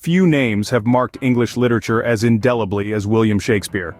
few names have marked English literature as indelibly as William Shakespeare.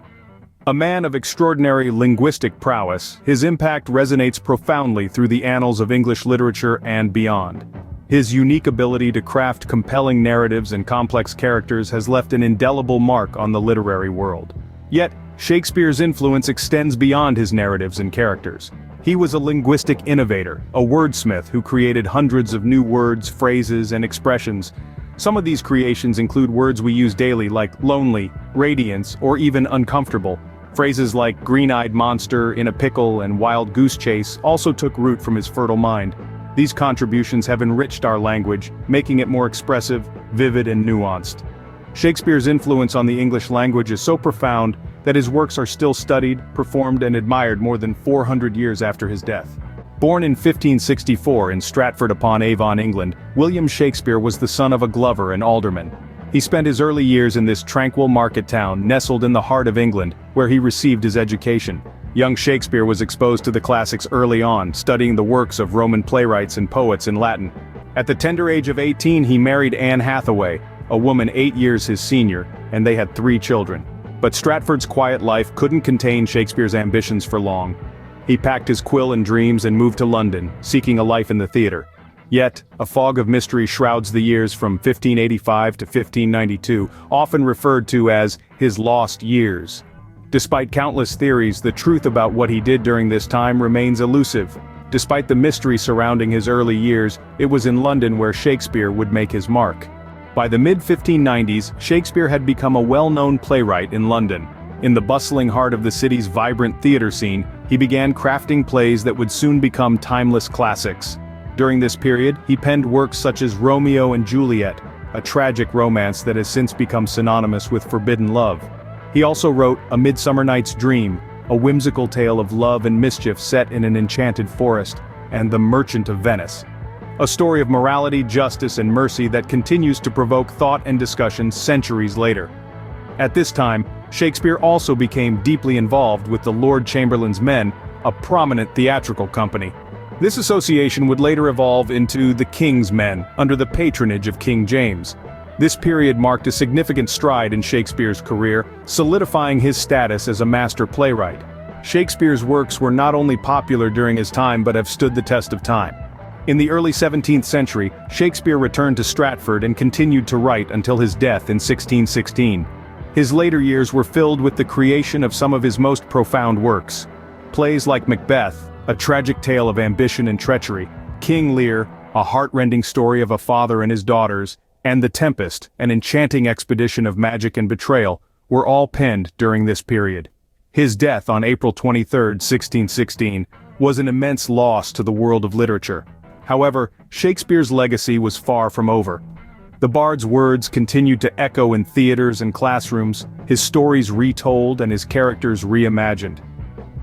A man of extraordinary linguistic prowess, his impact resonates profoundly through the annals of English literature and beyond. His unique ability to craft compelling narratives and complex characters has left an indelible mark on the literary world. Yet, Shakespeare's influence extends beyond his narratives and characters. He was a linguistic innovator, a wordsmith who created hundreds of new words, phrases, and expressions. Some of these creations include words we use daily like lonely, radiance, or even uncomfortable. Phrases like green-eyed monster, in a pickle, and wild goose chase also took root from his fertile mind. These contributions have enriched our language, making it more expressive, vivid, and nuanced. Shakespeare's influence on the English language is so profound that his works are still studied, performed, and admired more than 400 years after his death. Born in 1564 in Stratford-upon-Avon, England, William Shakespeare was the son of a glover and alderman. He spent his early years in this tranquil market town nestled in the heart of England, where he received his education. Young Shakespeare was exposed to the classics early on, studying the works of Roman playwrights and poets in Latin. At the tender age of 18 he married Anne Hathaway, a woman 8 years his senior, and they had 3 children. But Stratford's quiet life couldn't contain Shakespeare's ambitions for long. He packed his quill and dreams and moved to London, seeking a life in the theatre. Yet, a fog of mystery shrouds the years from 1585 to 1592, often referred to as his lost years. Despite countless theories, the truth about what he did during this time remains elusive. Despite the mystery surrounding his early years, it was in London where Shakespeare would make his mark. By the mid-1590s, Shakespeare had become a well-known playwright in London. In the bustling heart of the city's vibrant theatre scene, he began crafting plays that would soon become timeless classics. During this period, he penned works such as Romeo and Juliet, a tragic romance that has since become synonymous with forbidden love. He also wrote A Midsummer Night's Dream, a whimsical tale of love and mischief set in an enchanted forest, and The Merchant of Venice, a story of morality, justice, and mercy that continues to provoke thought and discussion centuries later. At this time, Shakespeare also became deeply involved with the Lord Chamberlain's Men, a prominent theatrical company. This association would later evolve into the King's Men, under the patronage of King James. This period marked a significant stride in Shakespeare's career, solidifying his status as a master playwright. Shakespeare's works were not only popular during his time but have stood the test of time. In the early 17th century, Shakespeare returned to Stratford and continued to write until his death in 1616. His later years were filled with the creation of some of his most profound works. Plays like Macbeth, a tragic tale of ambition and treachery, King Lear, a heart-rending story of a father and his daughters, and The Tempest, an enchanting expedition of magic and betrayal, were all penned during this period. His death on April 23, 1616, was an immense loss to the world of literature. However, Shakespeare's legacy was far from over. The bard's words continued to echo in theaters and classrooms, his stories retold and his characters reimagined.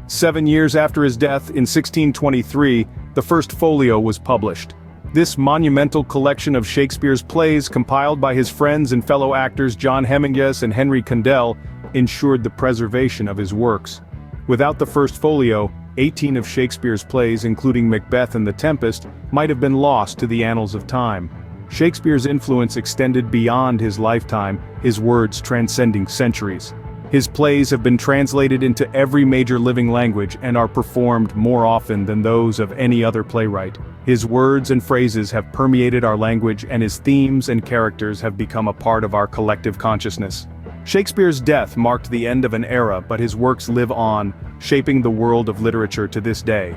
7 years after his death, in 1623, the first folio was published. This monumental collection of Shakespeare's plays, compiled by his friends and fellow actors John Hemingway and Henry Condell, ensured the preservation of his works. Without the first folio, 18 of Shakespeare's plays, including Macbeth and The Tempest, might have been lost to the annals of time. Shakespeare's influence extended beyond his lifetime, his words transcending centuries. His plays have been translated into every major living language and are performed more often than those of any other playwright. His words and phrases have permeated our language, and his themes and characters have become a part of our collective consciousness. Shakespeare's death marked the end of an era, but his works live on, shaping the world of literature to this day.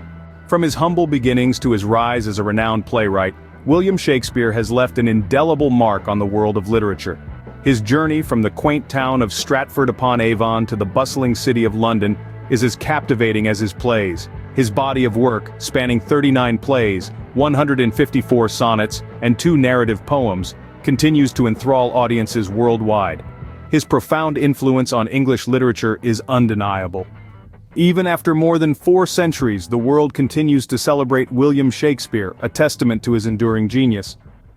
From his humble beginnings to his rise as a renowned playwright, William Shakespeare has left an indelible mark on the world of literature. His journey from the quaint town of Stratford-upon-Avon to the bustling city of London is as captivating as his plays. His body of work, spanning 39 plays, 154 sonnets, and 2 narrative poems, continues to enthrall audiences worldwide. His profound influence on English literature is undeniable. Even after more than 4 centuries, the world continues to celebrate William Shakespeare, a testament to his enduring genius.